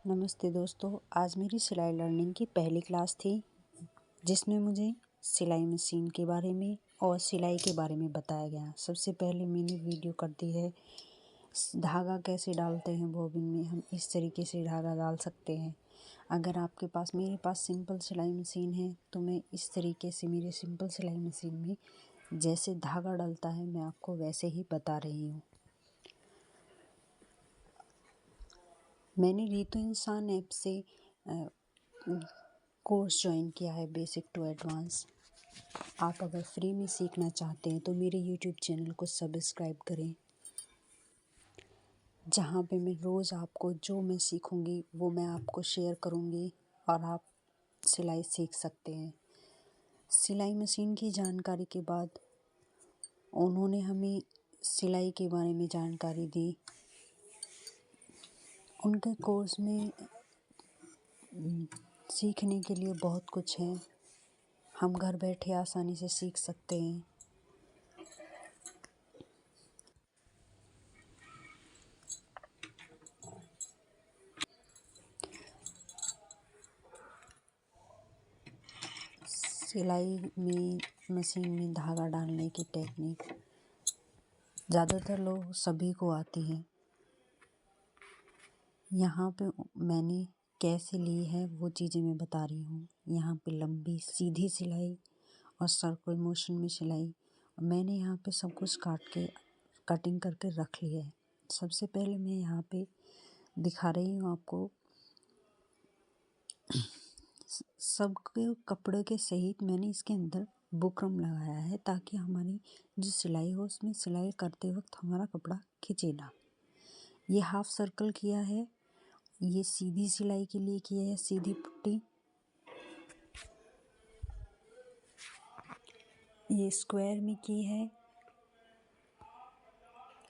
नमस्ते दोस्तों। आज मेरी सिलाई लर्निंग की पहली क्लास थी जिसमें मुझे सिलाई मशीन के बारे में और सिलाई के बारे में बताया गया। सबसे पहले मैंने वीडियो कर दी है धागा कैसे डालते हैं बॉबिन में। हम इस तरीके से धागा डाल सकते हैं। अगर आपके पास मेरे पास सिंपल सिलाई मशीन है तो मैं इस तरीके से मेरे सिंपल सिलाई मशीन में जैसे धागा डलता है मैं आपको वैसे ही बता रही हूँ। मैंने रितु इंसान ऐप से कोर्स ज्वाइन किया है बेसिक टू एडवांस। आप अगर फ्री में सीखना चाहते हैं तो मेरे यूट्यूब चैनल को सब्सक्राइब करें, जहाँ पे मैं रोज़ आपको जो मैं सीखूंगी वो मैं आपको शेयर करूंगी और आप सिलाई सीख सकते हैं। सिलाई मशीन की जानकारी के बाद उन्होंने हमें सिलाई के बारे में जानकारी दी। उनके कोर्स में सीखने के लिए बहुत कुछ है। हम घर बैठे आसानी से सीख सकते हैं। सिलाई में मशीन में धागा डालने की टेक्निक ज़्यादातर लोग सभी को आती है। यहाँ पे मैंने कैसे ली है वो चीज़ें मैं बता रही हूँ। यहाँ पे लंबी सीधी सिलाई और सर्कुलर मोशन में सिलाई। मैंने यहाँ पे सब कुछ काट के कटिंग करके रख लिया है। सबसे पहले मैं यहाँ पे दिखा रही हूँ आपको सब कपड़े के सहित मैंने इसके अंदर बुकरम लगाया है ताकि हमारी जो सिलाई हो उसमें सिलाई करते वक्त हमारा कपड़ा खिंचे ना। ये हाफ सर्कल किया है, ये सीधी सिलाई के लिए किया है, सीधी पट्टी। ये स्क्वायर में की है।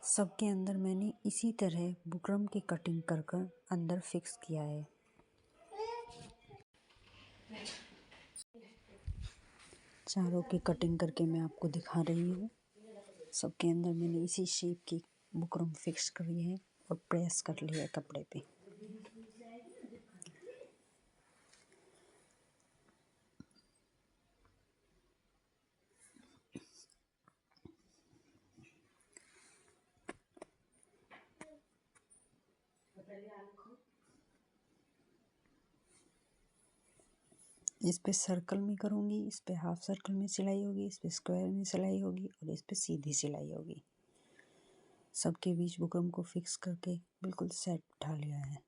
सबके अंदर मैंने इसी तरह बुकरम की कटिंग कर कर अंदर फिक्स किया है। चारों की कटिंग करके मैं आपको दिखा रही हूँ। सबके अंदर मैंने इसी शेप की बुकरम फिक्स करी है और प्रेस कर लिया है कपड़े पे। इस पे सर्कल में करूँगी, इस पे हाफ सर्कल में सिलाई होगी, इस पे स्क्वायर में सिलाई होगी और इस पे सीधी सिलाई होगी। सबके बीच बुकरम को फिक्स करके बिल्कुल सेट बिठा लिया है।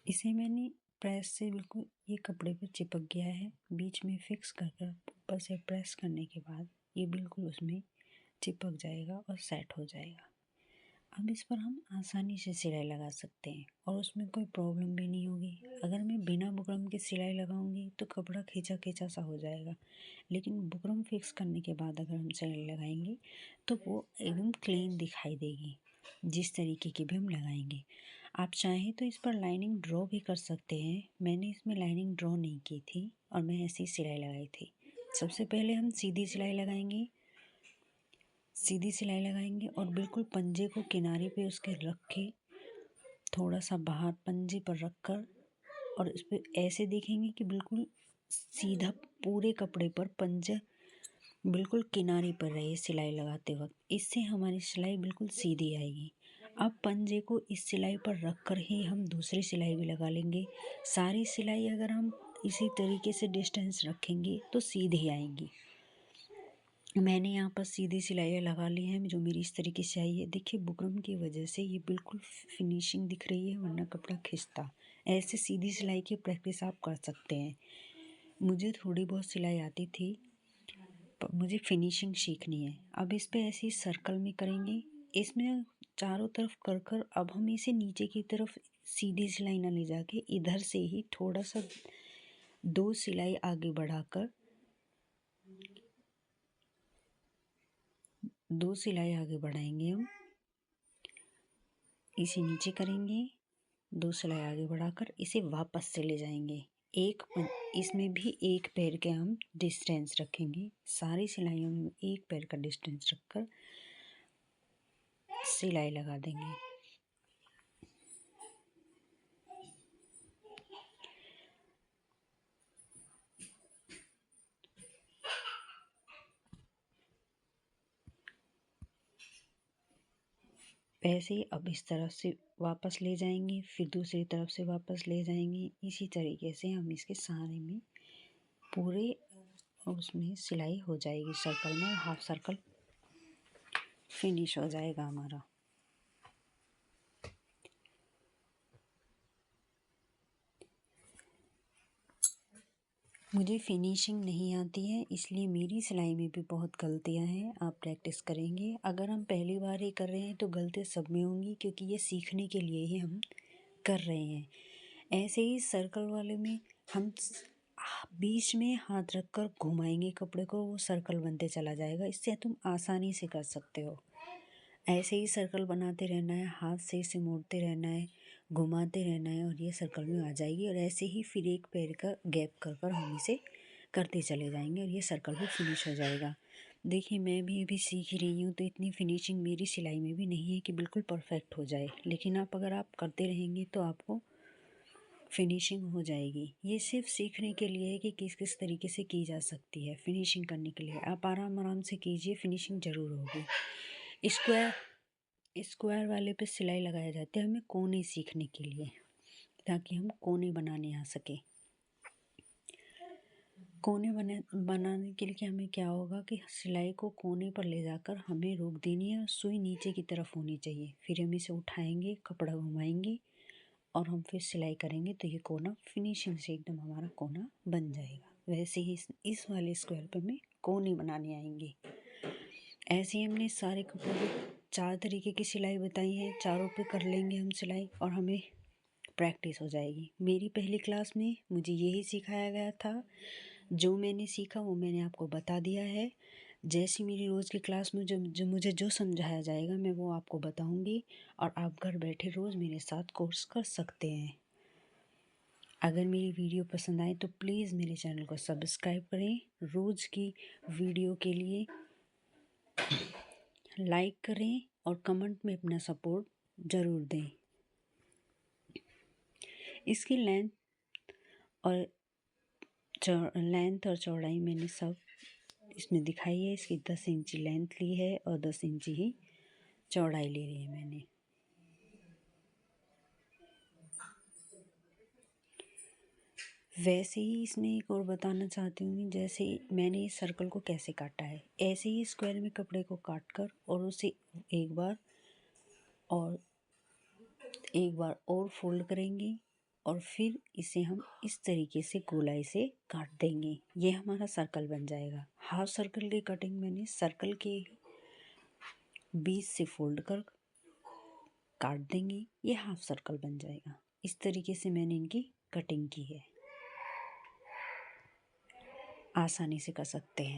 इसे मैंने प्रेस से बिल्कुल ये कपड़े पे चिपक गया है। बीच में फिक्स कर कर ऊपर से प्रेस करने के बाद ये बिल्कुल उसमें चिपक जाएगा और सेट हो जाएगा। अब इस पर हम आसानी से सिलाई लगा सकते हैं और उसमें कोई प्रॉब्लम भी नहीं होगी। अगर मैं बिना बुकरम के सिलाई लगाऊंगी तो कपड़ा खींचा खींचा सा हो जाएगा, लेकिन बुकरम फिक्स करने के बाद अगर हम सिलाई लगाएंगे तो वो एकदम क्लीन दिखाई देगी, जिस तरीके की भी हम लगाएंगे। आप चाहें तो इस पर लाइनिंग ड्रॉ भी कर सकते हैं। मैंने इसमें लाइनिंग ड्रॉ नहीं की थी और मैं ऐसी सिलाई लगाई थी। सबसे पहले हम सीधी सिलाई लगाएंगे। सीधी सिलाई लगाएंगे और बिल्कुल पंजे को किनारे पे उसके रख के थोड़ा सा बाहर पंजे पर रख कर और इस पर ऐसे देखेंगे कि बिल्कुल सीधा पूरे कपड़े पर पंजा बिल्कुल किनारे पर रहे सिलाई लगाते वक्त। इससे हमारी सिलाई बिल्कुल सीधी आएगी। अब पंजे को इस सिलाई पर रख कर ही हम दूसरी सिलाई भी लगा लेंगे। सारी सिलाई अगर हम इसी तरीके से डिस्टेंस रखेंगे तो सीधी आएंगी। मैंने यहाँ पर सीधी सिलाइयाँ लगा ली हैं जो मेरी इस तरीके से आई है। देखिए बुकरम की वजह से ये बिल्कुल फिनिशिंग दिख रही है, वरना कपड़ा खिंचता। ऐसे सीधी सिलाई की प्रैक्टिस आप कर सकते हैं। मुझे थोड़ी बहुत सिलाई आती थी पर मुझे फिनिशिंग सीखनी है। अब इस पे ऐसे ही सर्कल में करेंगे। इसमें चारों तरफ कर कर अब हम इसे नीचे की तरफ सीधी सिलाई ना ले जाके इधर से ही थोड़ा सा 2 सिलाई आगे बढ़ाकर 2 सिलाई आगे बढ़ाएंगे हम इसे नीचे करेंगे, 2 सिलाई आगे बढ़ाकर इसे वापस से ले जाएंगे। इसमें भी एक पैर के हम डिस्टेंस रखेंगे। सारी सिलाइयों में एक पैर का डिस्टेंस रखकर सिलाई लगा देंगे। ऐसे ही अब इस तरफ से वापस ले जाएंगे, फिर दूसरी तरफ से वापस ले जाएंगे। इसी तरीके से हम इसके सारे में पूरे उसमें सिलाई हो जाएगी। सर्कल में हाफ सर्कल फिनिश हो जाएगा हमारा। मुझे फिनिशिंग नहीं आती है, इसलिए मेरी सिलाई में भी बहुत गलतियां हैं। आप प्रैक्टिस करेंगे। अगर हम पहली बार ही कर रहे हैं तो गलतियां सब में होंगी, क्योंकि ये सीखने के लिए ही हम कर रहे हैं। ऐसे ही सर्कल वाले में हम बीच में हाथ रखकर घुमाएंगे कपड़े को, वो सर्कल बनते चला जाएगा। इससे तुम आसानी से कर सकते हो। ऐसे ही सर्कल बनाते रहना है, हाथ से इसे मोड़ते रहना है, घुमाते रहना है और ये सर्कल में आ जाएगी। और ऐसे ही फिर एक पैर का गैप कर कर हम इसे करते चले जाएंगे और ये सर्कल भी फिनिश हो जाएगा। देखिए, मैं भी अभी सीख रही हूँ, तो इतनी फिनिशिंग मेरी सिलाई में भी नहीं है कि बिल्कुल परफेक्ट हो जाए। लेकिन अगर आप करते रहेंगे तो आपको फिनिशिंग हो जाएगी। ये सिर्फ सीखने के लिए है कि किस किस तरीके से की जा सकती है। फिनिशिंग करने के लिए आप आराम आराम से कीजिए, फिनिशिंग ज़रूर होगी। स्क्वायर वाले पे सिलाई लगाया जाता है हमें कोने सीखने के लिए, ताकि हम कोने बनाने आ सके। कोने बनाने के लिए हमें क्या होगा कि सिलाई को कोने पर ले जाकर हमें रोक देनी है और सुई नीचे की तरफ होनी चाहिए। फिर हम इसे उठाएंगे, कपड़ा घुमाएंगे और हम फिर सिलाई करेंगे, तो ये कोना फिनिशिंग से एकदम हमारा कोना बन जाएगा। वैसे ही इस वाले स्क्वायर पे हमें कोने बनाने आएंगे। ऐसे ही हमने सारे कपड़ों पे 4 तरीके की सिलाई बताई है। चारों पे कर लेंगे हम सिलाई और हमें प्रैक्टिस हो जाएगी। मेरी पहली क्लास में मुझे यही सिखाया गया था। जो मैंने सीखा वो मैंने आपको बता दिया है। जैसी मेरी रोज़ की क्लास में जो मुझे जो समझाया जाएगा मैं वो आपको बताऊंगी, और आप घर बैठे रोज़ मेरे साथ कोर्स कर सकते हैं। अगर मेरी वीडियो पसंद आए तो प्लीज़ मेरे चैनल को सब्सक्राइब करें। रोज़ की वीडियो के लिए लाइक करें और कमेंट में अपना सपोर्ट ज़रूर दें। इसकी लेंथ और चौड़ाई मैंने सब इसमें दिखाई है। इसकी 10 इंची लेंथ ली है और 10 इंची ही चौड़ाई ले रही है मैंने। वैसे ही इसमें एक और बताना चाहती हूँ, जैसे मैंने इस सर्कल को कैसे काटा है, ऐसे ही स्क्वायर में कपड़े को काट कर और उसे एक बार और फोल्ड करेंगे और फिर इसे हम इस तरीके से गोलाई से काट देंगे। ये हमारा सर्कल बन जाएगा। हाफ सर्कल की कटिंग मैंने सर्कल के बीच से फोल्ड कर काट देंगे, ये हाफ सर्कल बन जाएगा। इस तरीके से मैंने इनकी कटिंग की है। आसानी से कर सकते हैं।